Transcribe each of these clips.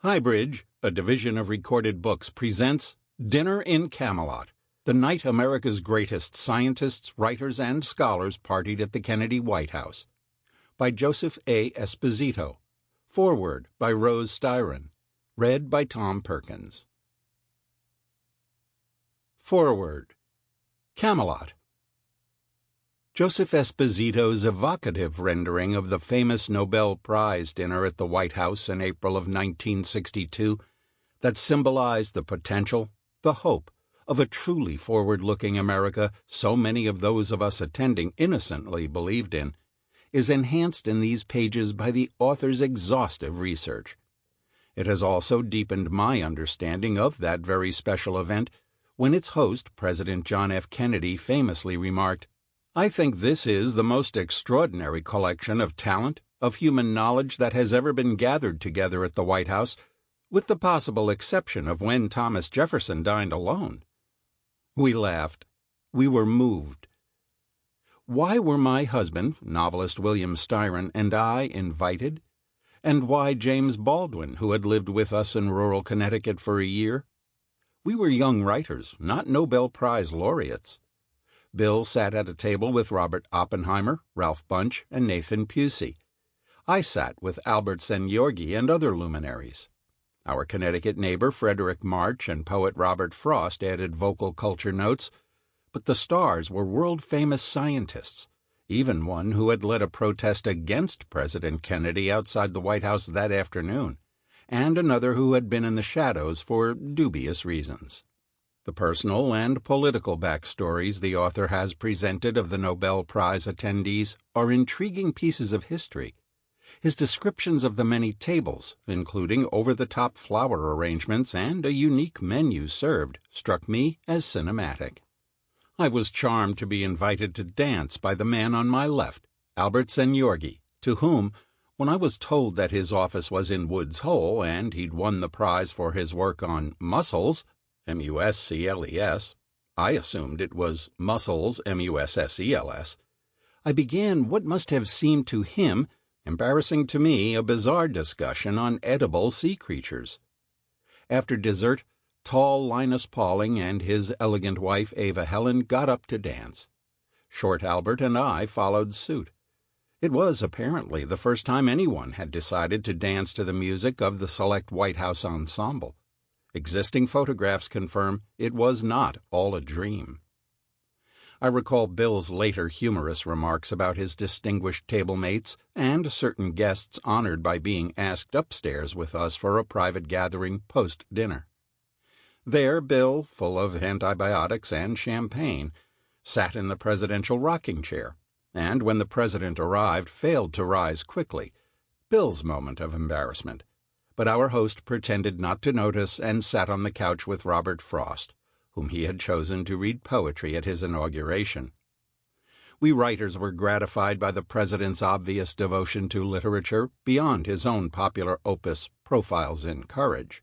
Highbridge, a division of Recorded Books, presents Dinner in Camelot, the night America's greatest scientists, writers, and scholars partied at the Kennedy White House, by Joseph A. Esposito. Foreword by Rose Styron. Read by Tom Perkins. Foreword. Camelot. Joseph Esposito's evocative rendering of the famous Nobel Prize dinner at the White House in April of 1962 that symbolized the potential, the hope, of a truly forward-looking America so many of those of us attending innocently believed in, is enhanced in these pages by the author's exhaustive research. It has also deepened my understanding of that very special event when its host, President John F. Kennedy, famously remarked, "I think this is the most extraordinary collection of talent, of human knowledge that has ever been gathered together at the White House, with the possible exception of when Thomas Jefferson dined alone." We laughed. We were moved. Why were my husband, novelist William Styron, and I invited? And why James Baldwin, who had lived with us in rural Connecticut for a year? We were young writers, not Nobel Prize laureates. Bill sat at a table with Robert Oppenheimer, Ralph Bunche, and Nathan Pusey. I sat with Albert Szent-Györgyi and other luminaries. Our Connecticut neighbor Frederic March and poet Robert Frost added vocal culture notes, but the stars were world-famous scientists, even one who had led a protest against President Kennedy outside the White House that afternoon, and another who had been in the shadows for dubious reasons. The personal and political backstories the author has presented of the Nobel Prize attendees are intriguing pieces of history. His descriptions of the many tables, including over-the-top flower arrangements and a unique menu served, struck me as cinematic. I was charmed to be invited to dance by the man on my left, Albert Szent-Györgyi, to whom, when I was told that his office was in Woods Hole and he'd won the prize for his work on muscles, M-U-S-C-L-E-S, I assumed it was muscles, M-U-S-S-E-L-S, I began what must have seemed to him, embarrassing to me, a bizarre discussion on edible sea creatures. After dessert, tall Linus Pauling and his elegant wife Ava Helen got up to dance. Short Albert and I followed suit. It was apparently the first time anyone had decided to dance to the music of the select White House ensemble. Existing photographs confirm it was not all a dream. I recall Bill's later humorous remarks about his distinguished table mates and certain guests honored by being asked upstairs with us for a private gathering post-dinner. There Bill, full of antibiotics and champagne, sat in the presidential rocking chair, and when the president arrived failed to rise quickly, Bill's moment of embarrassment. But our host pretended not to notice and sat on the couch with Robert Frost, whom he had chosen to read poetry at his inauguration. We writers were gratified by the president's obvious devotion to literature beyond his own popular opus, Profiles in Courage.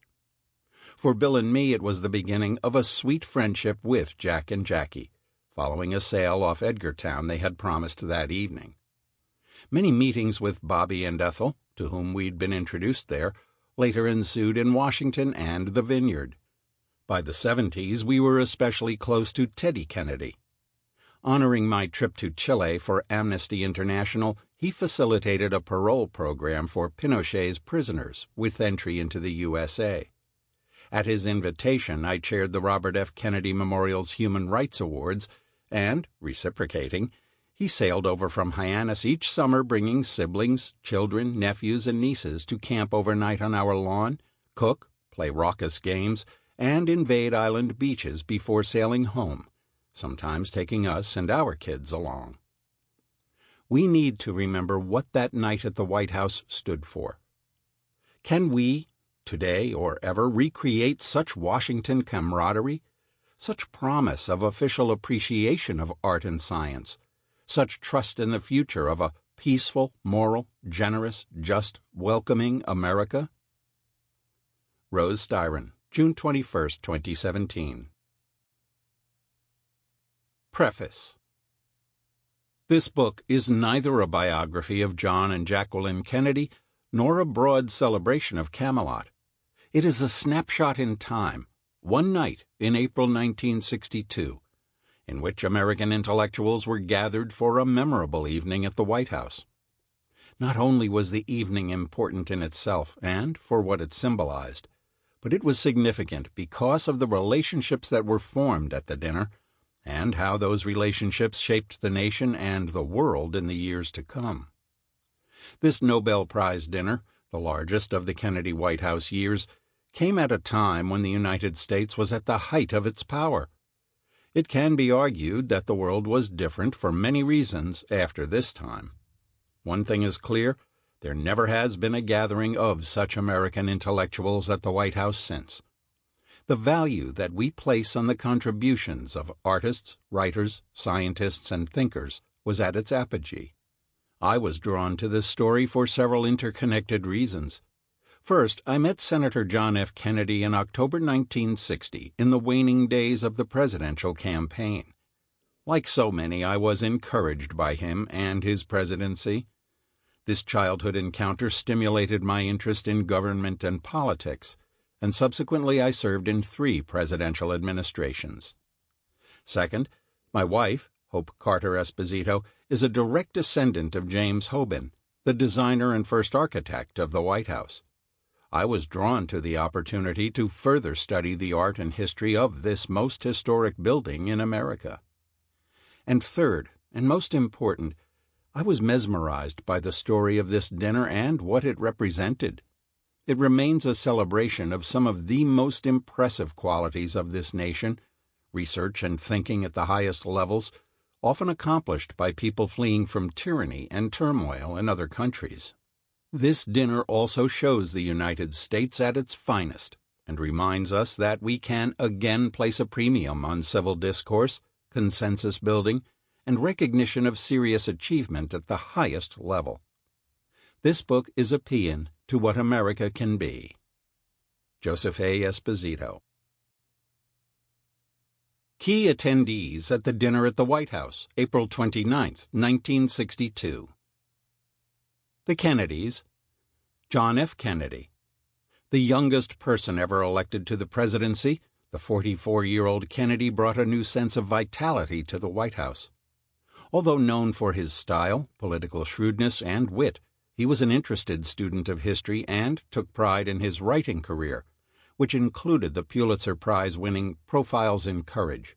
For Bill and me it was the beginning of a sweet friendship with Jack and Jackie, following a sail off Edgartown they had promised that evening. Many meetings with Bobby and Ethel, to whom we'd been introduced there, later ensued in Washington and the Vineyard. By the 70s, we were especially close to Teddy Kennedy. Honoring my trip to Chile for Amnesty International, he facilitated a parole program for Pinochet's prisoners with entry into the USA. At his invitation, I chaired the Robert F. Kennedy Memorial's Human Rights Awards, and, reciprocating, he sailed over from Hyannis each summer bringing siblings, children, nephews, and nieces to camp overnight on our lawn, cook, play raucous games, and invade island beaches before sailing home, sometimes taking us and our kids along. We need to remember what that night at the White House stood for. Can we, today or ever, recreate such Washington camaraderie, such promise of official appreciation of art and science, such trust in the future of a peaceful, moral, generous, just, welcoming America? Rose Styron, June 21, 2017. Preface. This book is neither a biography of John and Jacqueline Kennedy nor a broad celebration of Camelot. It is a snapshot in time, one night in April 1962, in which American intellectuals were gathered for a memorable evening at the White House. Not only was the evening important in itself and for what it symbolized, but it was significant because of the relationships that were formed at the dinner and how those relationships shaped the nation and the world in the years to come. This Nobel Prize dinner, the largest of the Kennedy White House years, came at a time when the United States was at the height of its power. It can be argued that the world was different for many reasons after this time. One thing is clear, there never has been a gathering of such American intellectuals at the White House since. The value that we place on the contributions of artists, writers, scientists, and thinkers was at its apogee. I was drawn to this story for several interconnected reasons. First, I met Senator John F. Kennedy in October 1960 in the waning days of the presidential campaign. Like so many, I was encouraged by him and his presidency. This childhood encounter stimulated my interest in government and politics, and subsequently I served in 3 presidential administrations. Second, my wife, Hope Carter Esposito, is a direct descendant of James Hoban, the designer and first architect of the White House. I was drawn to the opportunity to further study the art and history of this most historic building in America. And third, and most important, I was mesmerized by the story of this dinner and what it represented. It remains a celebration of some of the most impressive qualities of this nation, research and thinking at the highest levels, often accomplished by people fleeing from tyranny and turmoil in other countries. This dinner also shows the United States at its finest and reminds us that we can again place a premium on civil discourse, consensus building, and recognition of serious achievement at the highest level. This book is a paean to what America can be. Joseph A. Esposito. Key attendees at the dinner at the White House, April 29, 1962. The Kennedys. John F. Kennedy. The youngest person ever elected to the presidency, the 44-year-old Kennedy brought a new sense of vitality to the White House. Although known for his style, political shrewdness, and wit, he was an interested student of history and took pride in his writing career, which included the Pulitzer Prize-winning Profiles in Courage.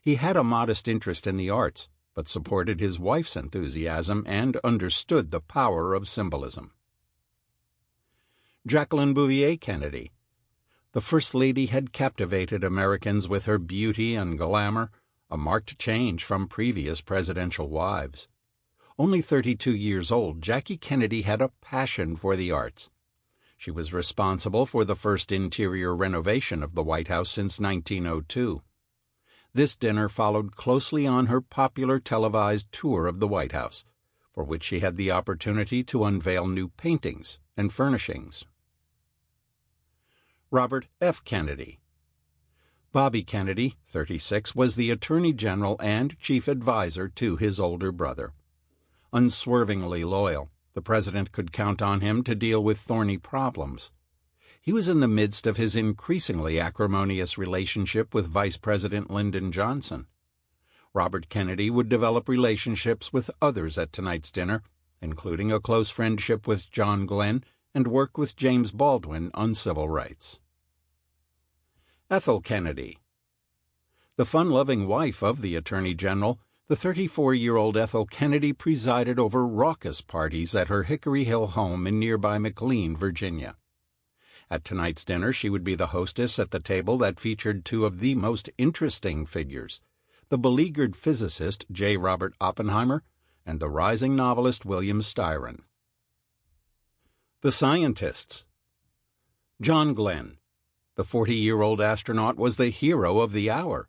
He had a modest interest in the arts, but supported his wife's enthusiasm and understood the power of symbolism. Jacqueline Bouvier Kennedy. The First Lady had captivated Americans with her beauty and glamour, a marked change from previous presidential wives. Only 32 years old, Jackie Kennedy had a passion for the arts. She was responsible for the first interior renovation of the White House since 1902. This dinner followed closely on her popular televised tour of the White House, for which she had the opportunity to unveil new paintings and furnishings. Robert F. Kennedy. Bobby Kennedy, 36, was the Attorney General and chief advisor to his older brother. Unswervingly loyal, the president could count on him to deal with thorny problems. He was in the midst of his increasingly acrimonious relationship with Vice President Lyndon Johnson. Robert Kennedy would develop relationships with others at tonight's dinner, including a close friendship with John Glenn and work with James Baldwin on civil rights. Ethel Kennedy. The fun-loving wife of the Attorney General, the 34-year-old Ethel Kennedy presided over raucous parties at her Hickory Hill home in nearby McLean, Virginia. At tonight's dinner, she would be the hostess at the table that featured 2 of the most interesting figures, the beleaguered physicist J. Robert Oppenheimer and the rising novelist William Styron. The Scientists. John Glenn. The 40-year-old astronaut was the hero of the hour.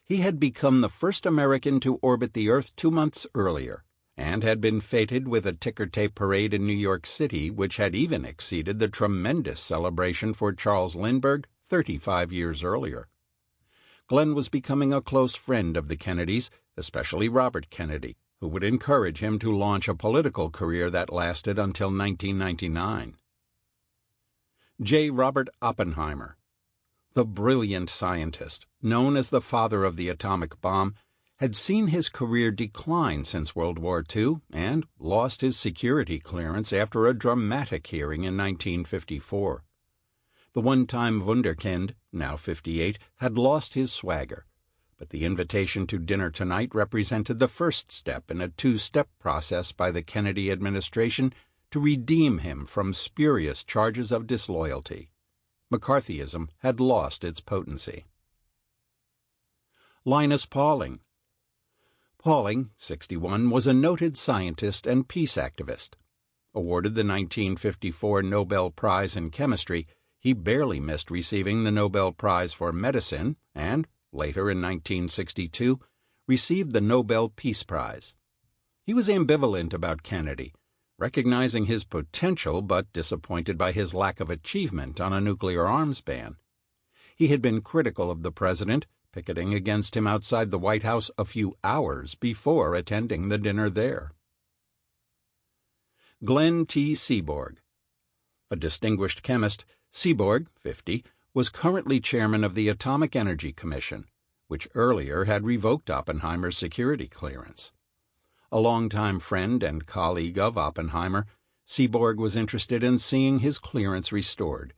He had become the first American to orbit the Earth 2 months earlier, and had been feted with a ticker-tape parade in New York City which had even exceeded the tremendous celebration for Charles Lindbergh 35 years earlier. Glenn was becoming a close friend of the Kennedys, especially Robert Kennedy, who would encourage him to launch a political career that lasted until 1999. J. Robert Oppenheimer. The brilliant scientist, known as the father of the atomic bomb, had seen his career decline since World War II and lost his security clearance after a dramatic hearing in 1954. The one-time wunderkind, now 58, had lost his swagger, but the invitation to dinner tonight represented the first step in a two-step process by the Kennedy administration to redeem him from spurious charges of disloyalty. McCarthyism had lost its potency. Linus Pauling. Pauling, 61, was a noted scientist and peace activist. Awarded the 1954 Nobel Prize in Chemistry, he barely missed receiving the Nobel Prize for Medicine and, later in 1962, received the Nobel Peace Prize. He was ambivalent about Kennedy, recognizing his potential but disappointed by his lack of achievement on a nuclear arms ban. He had been critical of the president, picketing against him outside the White House a few hours before attending the dinner there. Glenn T. Seaborg. A distinguished chemist, Seaborg, 50, was currently chairman of the Atomic Energy Commission, which earlier had revoked Oppenheimer's security clearance. A longtime friend and colleague of Oppenheimer, Seaborg was interested in seeing his clearance restored.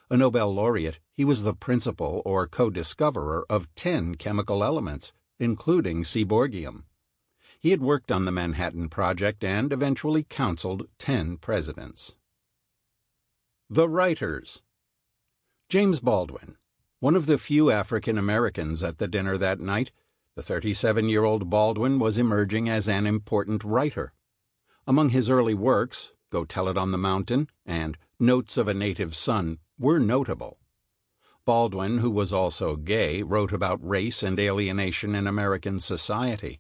A Nobel laureate, he was the principal or co-discoverer of 10 chemical elements, including seaborgium. He had worked on the Manhattan Project and eventually counseled 10 presidents. The Writers. James Baldwin. One of the few African Americans at the dinner that night, the 37-year-old Baldwin was emerging as an important writer. Among his early works, Go Tell It on the Mountain and Notes of a Native Son were notable. Baldwin, who was also gay, wrote about race and alienation in American society.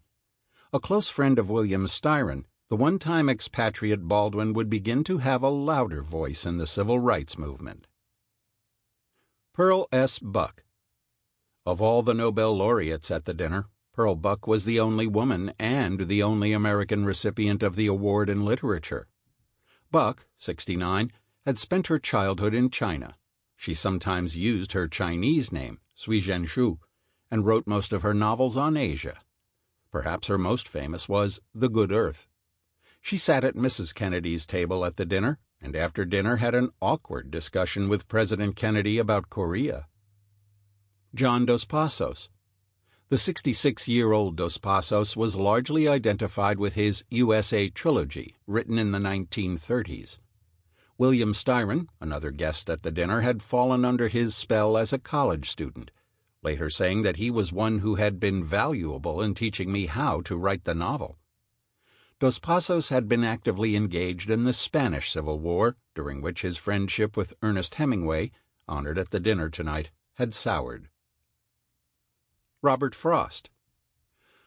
A close friend of William Styron, the one-time expatriate Baldwin would begin to have a louder voice in the civil rights movement. Pearl S. Buck. Of all the Nobel laureates at the dinner, Pearl Buck was the only woman and the only American recipient of the award in literature. Buck, 69, had spent her childhood in China. She sometimes used her Chinese name, Sui Zhenshu, and wrote most of her novels on Asia. Perhaps her most famous was The Good Earth. She sat at Mrs. Kennedy's table at the dinner, and after dinner had an awkward discussion with President Kennedy about Korea. John Dos Passos. The 66-year-old Dos Passos was largely identified with his USA trilogy, written in the 1930s. William Styron, another guest at the dinner, had fallen under his spell as a college student, later saying that he was one who had been valuable in teaching me how to write the novel. Dos Passos had been actively engaged in the Spanish Civil War, during which his friendship with Ernest Hemingway, honored at the dinner tonight, had soured. Robert Frost.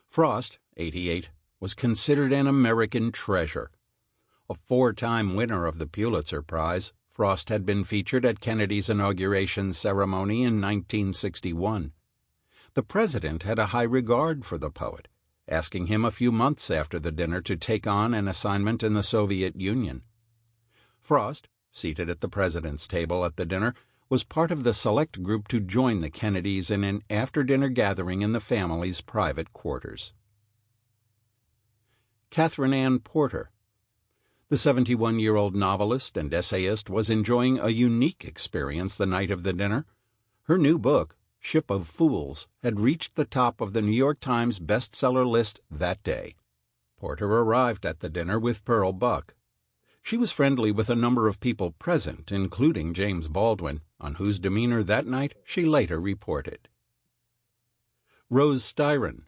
Frost, 88, was considered an American treasure. A 4-time winner of the Pulitzer Prize, Frost had been featured at Kennedy's inauguration ceremony in 1961. The president had a high regard for the poet, asking him a few months after the dinner to take on an assignment in the Soviet Union. Frost, seated at the president's table at the dinner, was part of the select group to join the Kennedys in an after-dinner gathering in the family's private quarters. Catherine Ann Porter. The 71-year-old novelist and essayist was enjoying a unique experience the night of the dinner. Her new book, Ship of Fools, had reached the top of the New York Times bestseller list that day. Porter arrived at the dinner with Pearl Buck. She was friendly with a number of people present, including James Baldwin, on whose demeanor that night she later reported. Rose Styron.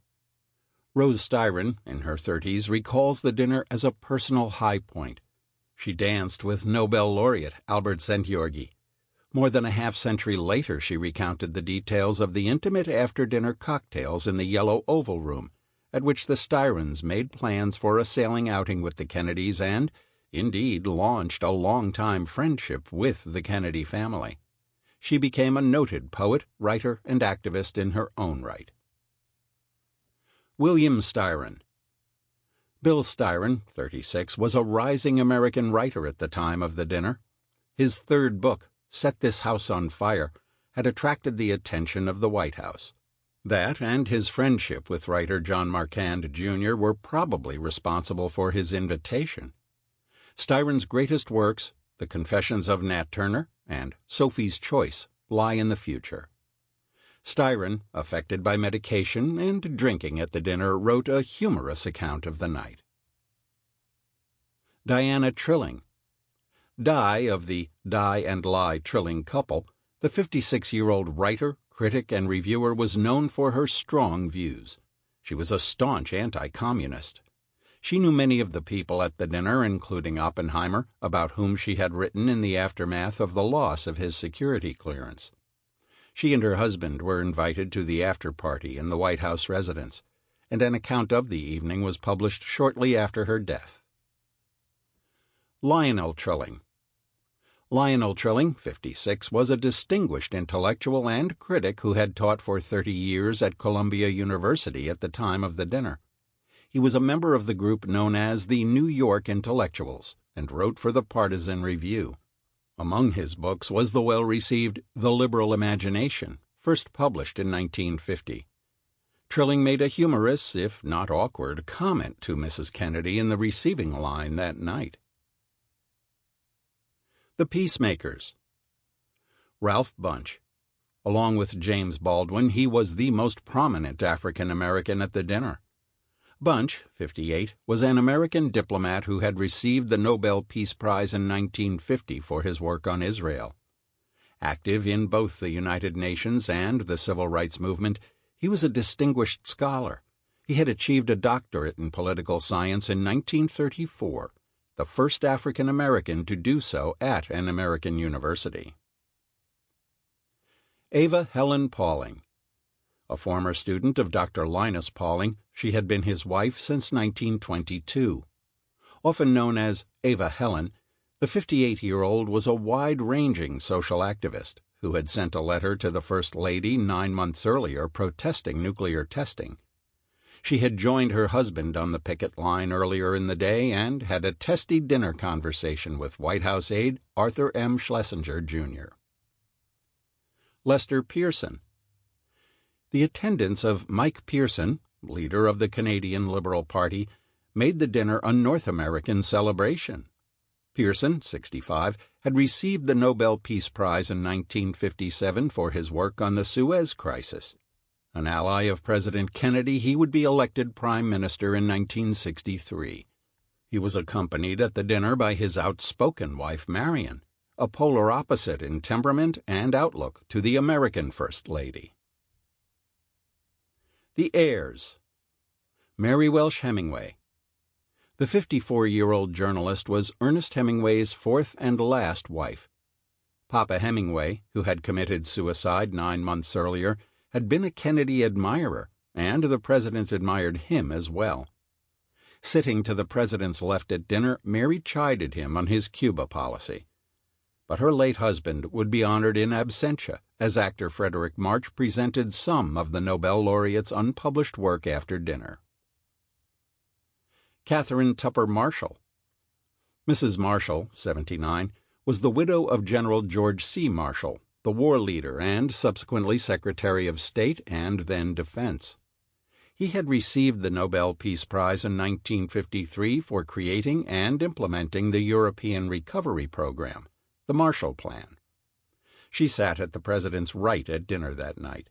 Rose Styron, in her 30s, recalls the dinner as a personal high point. She danced with Nobel laureate Albert Szent-Györgyi. More than a half-century later, she recounted the details of the intimate after-dinner cocktails in the Yellow Oval Room, at which the Styrons made plans for a sailing outing with the Kennedys and, indeed, launched a long-time friendship with the Kennedy family. She became a noted poet, writer, and activist in her own right. William Styron. Bill Styron, 36, was a rising American writer at the time of the dinner. His third book, set this house on fire had attracted the attention of the White House. That and his friendship with writer John Marquand, Jr. were probably responsible for his invitation. Styron's greatest works, The Confessions of Nat Turner and Sophie's Choice, lie in the future. Styron, affected by medication and drinking at the dinner, wrote a humorous account of the night. Diana Trilling. Di, of the Di and Lie Trilling couple, the 56-year-old writer, critic, and reviewer, was known for her strong views. She was a staunch anti-communist. She knew many of the people at the dinner, including Oppenheimer, about whom she had written in the aftermath of the loss of his security clearance. She and her husband were invited to the after-party in the White House residence, and an account of the evening was published shortly after her death. Lionel Trilling. Lionel Trilling, 56, was a distinguished intellectual and critic who had taught for 30 years at Columbia University at the time of the dinner. He was a member of the group known as the New York Intellectuals and wrote for the Partisan Review. Among his books was the well-received The Liberal Imagination, first published in 1950. Trilling made a humorous, if not awkward, comment to Mrs. Kennedy in the receiving line that night. The Peacemakers. Ralph Bunche. Along with James Baldwin, he was the most prominent African American at the dinner. Bunche, 58, was an American diplomat who had received the Nobel Peace Prize in 1950 for his work on Israel. Active in both the United Nations and the Civil Rights Movement, he was a distinguished scholar. He had achieved a doctorate in political science in 1934. The first African American to do so at an American university. Ava Helen Pauling. A former student of Dr. Linus Pauling, she had been his wife since 1922. Often known as Ava Helen, the 58-year-old was a wide-ranging social activist who had sent a letter to the First Lady 9 months earlier protesting nuclear testing. She had joined her husband on the picket line earlier in the day and had a testy dinner conversation with White House aide Arthur M. Schlesinger, Jr. Lester Pearson. The attendance of Mike Pearson, leader of the Canadian Liberal Party, made the dinner a North American celebration. Pearson, 65, had received the Nobel Peace Prize in 1957 for his work on the Suez Crisis. An ally of President Kennedy, he would be elected Prime Minister in 1963. He was accompanied at the dinner by his outspoken wife Marion, a polar opposite in temperament and outlook to the American First Lady. The Heirs. Mary Welsh Hemingway. The 54-year-old journalist was Ernest Hemingway's fourth and last wife. Papa Hemingway, who had committed suicide 9 months earlier, had been a Kennedy admirer, and the president admired him as well. Sitting to the president's left at dinner, Mary chided him on his Cuba policy. But her late husband would be honored in absentia, as actor Frederic March presented some of the Nobel laureate's unpublished work after dinner. Catherine Tupper Marshall. Mrs. Marshall, 79, was the widow of General George C. Marshall, the war leader and subsequently Secretary of State and then Defense. He had received the Nobel Peace Prize in 1953 for creating and implementing the European Recovery Program, the Marshall Plan. She sat at the president's right at dinner that night.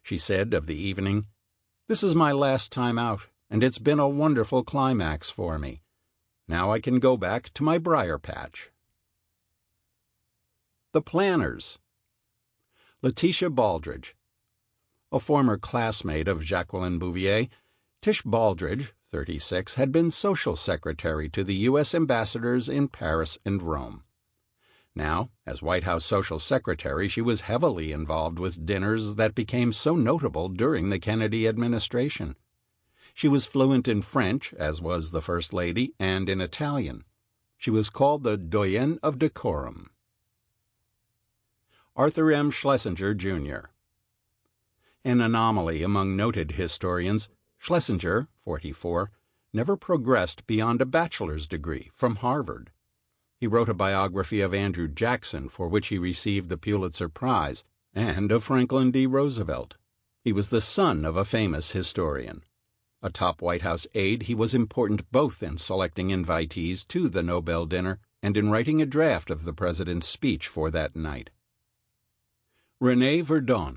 She said of the evening, "This is my last time out, and it's been a wonderful climax for me. Now I can go back to my briar patch." The Planners. Letitia Baldridge. A former classmate of Jacqueline Bouvier, Tish Baldridge, 36, had been social secretary to the U.S. ambassadors in Paris and Rome. Now, as White House social secretary, she was heavily involved with dinners that became so notable during the Kennedy administration. She was fluent in French, as was the First Lady, and in Italian. She was called the doyenne of decorum. Arthur M. Schlesinger, Jr. An anomaly among noted historians, Schlesinger, 44, never progressed beyond a bachelor's degree from Harvard. He wrote a biography of Andrew Jackson, for which he received the Pulitzer Prize, and of Franklin D. Roosevelt. He was the son of a famous historian. A top White House aide, he was important both in selecting invitees to the Nobel dinner and in writing a draft of the president's speech for that night. René Verdon.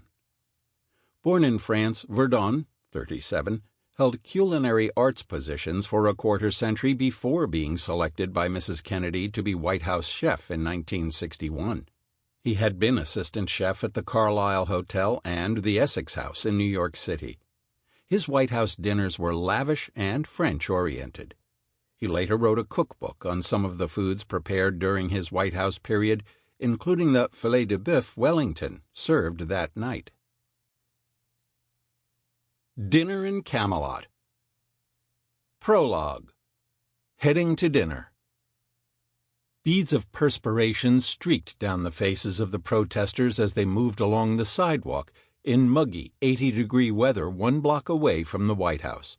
Born in France, Verdon, 37, held culinary arts positions for a quarter-century before being selected by Mrs. Kennedy to be White House chef in 1961. He had been assistant chef at the Carlisle Hotel and the Essex House in New York City. His White House dinners were lavish and French-oriented. He later wrote a cookbook on some of the foods prepared during his White House period, including the filet de boeuf Wellington served that night. Dinner in Camelot. Prologue. Heading to dinner. Beads of perspiration streaked down the faces of the protesters as they moved along the sidewalk in muggy 80-degree weather 1 block away from the White House.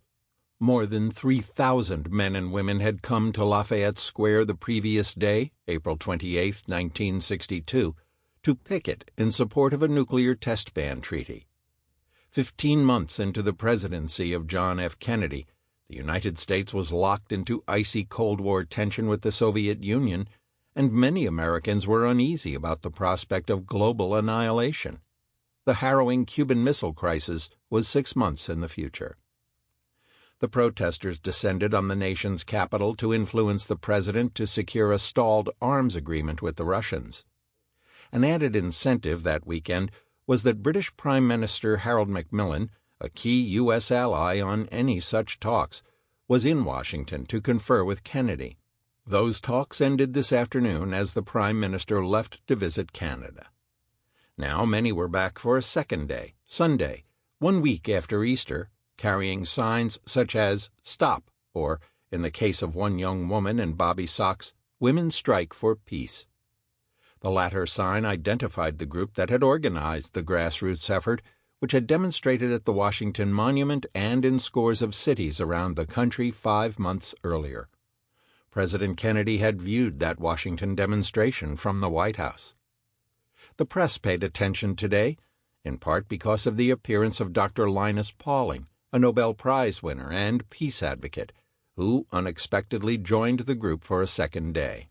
More than 3,000 men and women had come to Lafayette Square the previous day, April 28, 1962, to picket in support of a nuclear test ban treaty. 15 months into the presidency of John F. Kennedy, the United States was locked into icy Cold War tension with the Soviet Union, and many Americans were uneasy about the prospect of global annihilation. The harrowing Cuban Missile Crisis was 6 months in the future. The protesters descended on the nation's capital to influence the president to secure a stalled arms agreement with the Russians. An added incentive that weekend was that British Prime Minister Harold Macmillan, a key U.S. ally on any such talks, was in Washington to confer with Kennedy. Those talks ended this afternoon as the Prime Minister left to visit Canada. Now many were back for a second day, Sunday, 1 week after Easter, carrying signs such as "Stop," or, in the case of one young woman in bobby socks, "Women Strike for Peace." The latter sign identified the group that had organized the grassroots effort, which had demonstrated at the Washington Monument and in scores of cities around the country 5 months earlier. President Kennedy had viewed that Washington demonstration from the White House. The press paid attention today, in part because of the appearance of Dr. Linus Pauling, a Nobel Prize winner and peace advocate, who unexpectedly joined the group for a second day.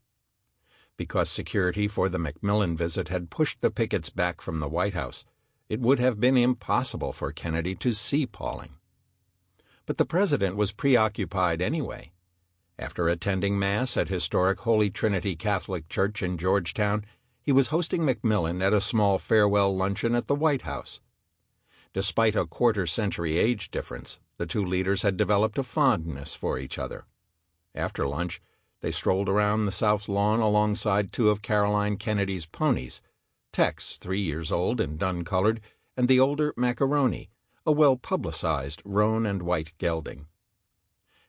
Because security for the Macmillan visit had pushed the pickets back from the White House, it would have been impossible for Kennedy to see Pauling. But the president was preoccupied anyway. After attending Mass at historic Holy Trinity Catholic Church in Georgetown, he was hosting Macmillan at a small farewell luncheon at the White House. Despite a quarter-century age difference, the two leaders had developed a fondness for each other. After lunch, they strolled around the South Lawn alongside 2 of Caroline Kennedy's ponies, Tex, 3 years old and dun-colored, and the older Macaroni, a well-publicized roan and white gelding.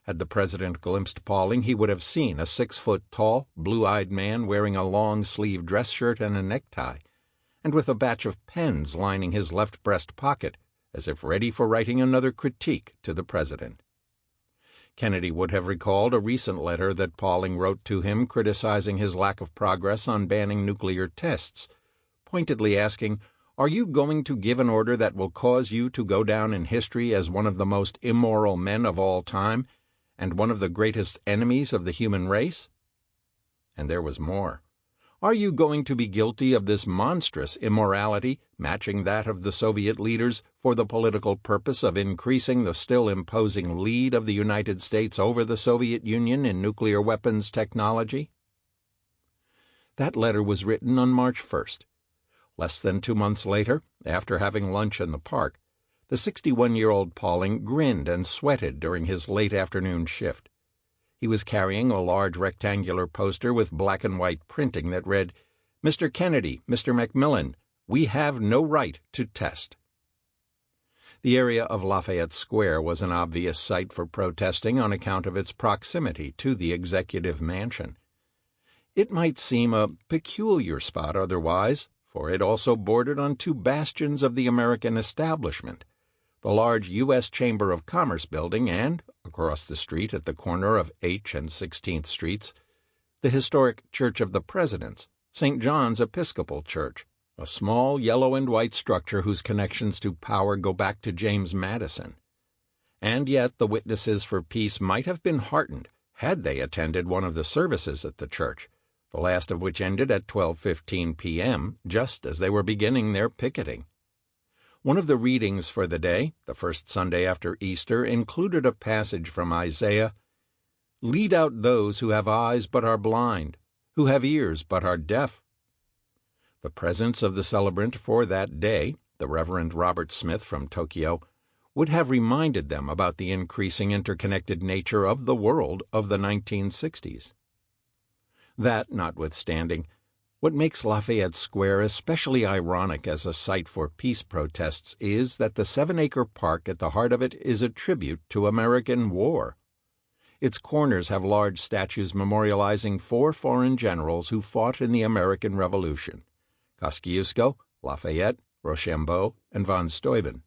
Had the president glimpsed Pauling, he would have seen a 6-foot-tall, blue-eyed man wearing a long-sleeved dress shirt and a necktie, and with a batch of pens lining his left breast pocket, as if ready for writing another critique to the president. Kennedy would have recalled a recent letter that Pauling wrote to him criticizing his lack of progress on banning nuclear tests, pointedly asking, "Are you going to give an order that will cause you to go down in history as one of the most immoral men of all time, and one of the greatest enemies of the human race?" And there was more. "Are you going to be guilty of this monstrous immorality, matching that of the Soviet leaders, for the political purpose of increasing the still imposing lead of the United States over the Soviet Union in nuclear weapons technology?" That letter was written on March 1st. Less than 2 months later, after having lunch in the park, the 61-year-old Pauling grinned and sweated during his late afternoon shift. He was carrying a large rectangular poster with black and white printing that read, "Mr. Kennedy, Mr. Macmillan, we have no right to test." The area of Lafayette Square was an obvious site for protesting on account of its proximity to the executive mansion. It might seem a peculiar spot otherwise, for it also bordered on 2 bastions of the American establishment, the large U.S. Chamber of Commerce building and, across the street at the corner of H and 16th Streets, the historic Church of the Presidents, St. John's Episcopal Church, a small yellow and white structure whose connections to power go back to James Madison. And yet the witnesses for peace might have been heartened had they attended one of the services at the church, the last of which ended at 12:15 p.m., just as they were beginning their picketing. One of the readings for the day, the first Sunday after Easter, included a passage from Isaiah, "Lead out those who have eyes but are blind, who have ears but are deaf." The presence of the celebrant for that day, the Reverend Robert Smith from Tokyo, would have reminded them about the increasing interconnected nature of the world of the 1960s. That notwithstanding, what makes Lafayette Square especially ironic as a site for peace protests is that the 7-acre park at the heart of it is a tribute to American war. Its corners have large statues memorializing 4 foreign generals who fought in the American Revolution: Kosciuszko, Lafayette, Rochambeau, and von Steuben.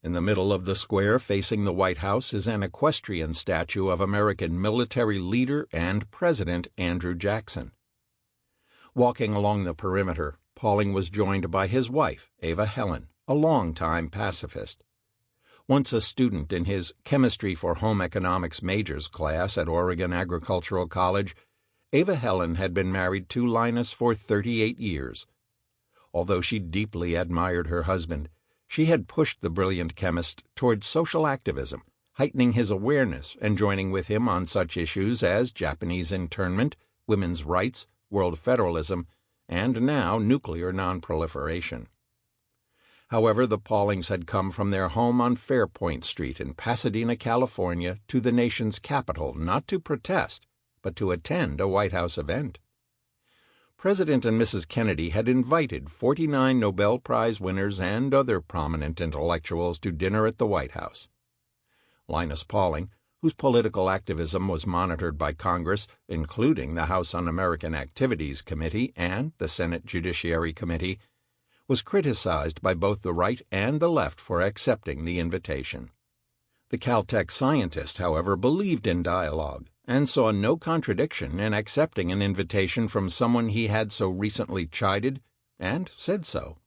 In the middle of the square facing the White House is an equestrian statue of American military leader and President Andrew Jackson. Walking along the perimeter, Pauling was joined by his wife, Ava Helen, a longtime pacifist. Once a student in his Chemistry for Home Economics majors class at Oregon Agricultural College, Ava Helen had been married to Linus for 38 years. Although she deeply admired her husband, she had pushed the brilliant chemist toward social activism, heightening his awareness and joining with him on such issues as Japanese internment, women's rights, world federalism, and now nuclear nonproliferation. However, the Paulings had come from their home on Fairpoint Street in Pasadena, California, to the nation's capital not to protest, but to attend a White House event. President and Mrs. Kennedy had invited 49 Nobel Prize winners and other prominent intellectuals to dinner at the White House. Linus Pauling, whose political activism was monitored by Congress, including the House Un-American Activities Committee and the Senate Judiciary Committee, was criticized by both the right and the left for accepting the invitation. The Caltech scientist, however, believed in dialogue and saw no contradiction in accepting an invitation from someone he had so recently chided, and said so.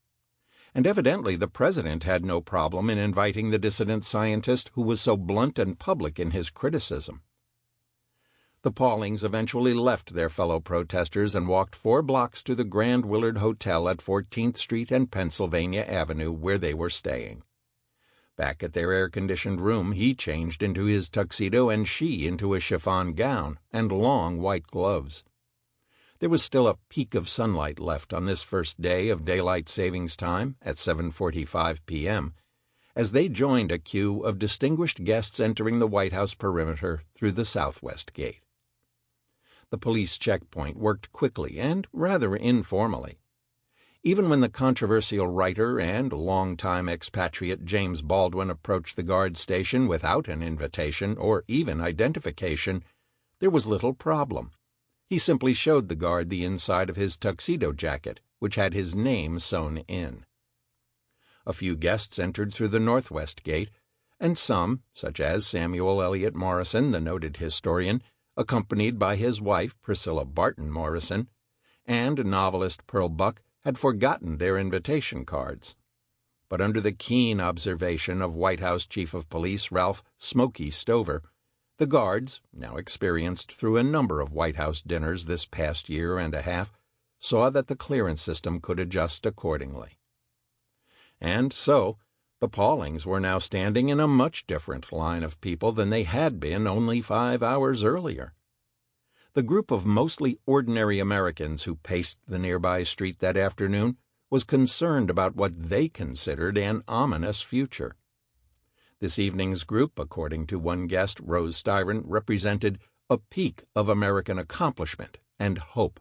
And evidently the president had no problem in inviting the dissident scientist who was so blunt and public in his criticism. The Paulings eventually left their fellow protesters and walked 4 blocks to the Grand Willard Hotel at 14th Street and Pennsylvania Avenue, where they were staying. Back at their air-conditioned room, he changed into his tuxedo and she into a chiffon gown and long white gloves. There was still a peak of sunlight left on this first day of daylight savings time at 7:45 p.m., as they joined a queue of distinguished guests entering the White House perimeter through the southwest gate. The police checkpoint worked quickly and rather informally. Even when the controversial writer and longtime expatriate James Baldwin approached the guard station without an invitation or even identification, there was little problem. He simply showed the guard the inside of his tuxedo jacket, which had his name sewn in. A few guests entered through the northwest gate, and some, such as Samuel Eliot Morison, the noted historian, accompanied by his wife Priscilla Barton Morison, and novelist Pearl Buck, had forgotten their invitation cards. But under the keen observation of White House Chief of Police Ralph "Smoky" Stover, the guards, now experienced through a number of White House dinners this past year and a half, saw that the clearance system could adjust accordingly. And so, the Paulings were now standing in a much different line of people than they had been only 5 hours earlier. The group of mostly ordinary Americans who paced the nearby street that afternoon was concerned about what they considered an ominous future. This evening's group, according to one guest, Rose Styron, represented a peak of American accomplishment and hope.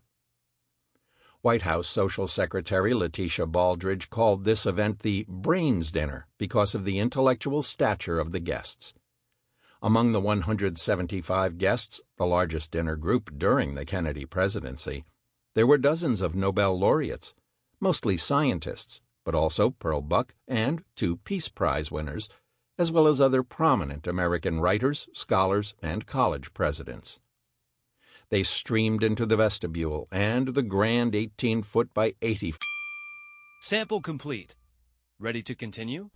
White House Social Secretary Letitia Baldridge called this event the Brains Dinner because of the intellectual stature of the guests. Among the 175 guests, the largest dinner group during the Kennedy presidency, there were dozens of Nobel laureates, mostly scientists, but also Pearl Buck and 2 Peace Prize winners, as well as other prominent American writers, scholars, and college presidents. They streamed into the vestibule and the grand 18-foot by 80. Sample complete. Ready to continue?